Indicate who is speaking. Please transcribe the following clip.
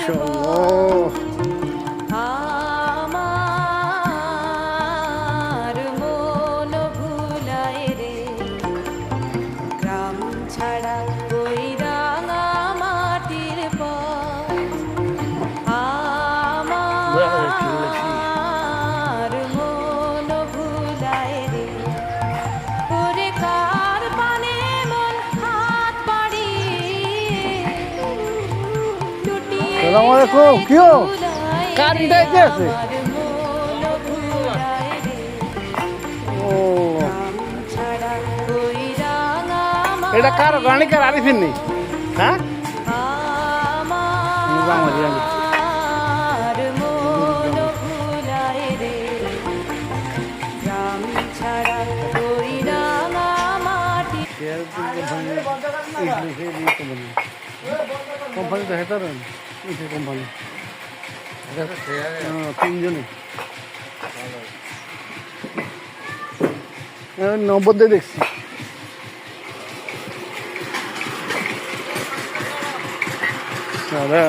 Speaker 1: মাশাআল্লাহ।
Speaker 2: আমার মন ভুলায় রে গ্রাম ছাড়া ওই রাঙা মাটির পর আমার মন ভুলায় রে ওরে কার পানে মন হাত পাড়ি লুটিয়ে
Speaker 1: আসসালামু আলাইকুম। কি হো? কারেন্ট আইতে আছে?
Speaker 2: আমার মন ভুলায় রে
Speaker 1: ও
Speaker 2: ছাড়া ওই রাঙা
Speaker 1: এটা কার গাড়ি কার আরিফিন নেই? হ্যাঁ
Speaker 2: আমার মন ভুলায় রে গ্রাম ছাড়া ওই রাঙা মাটি
Speaker 1: কোম্পানি তো হেতার কোম্পানি তিনজনে 90 দেখছি। সারা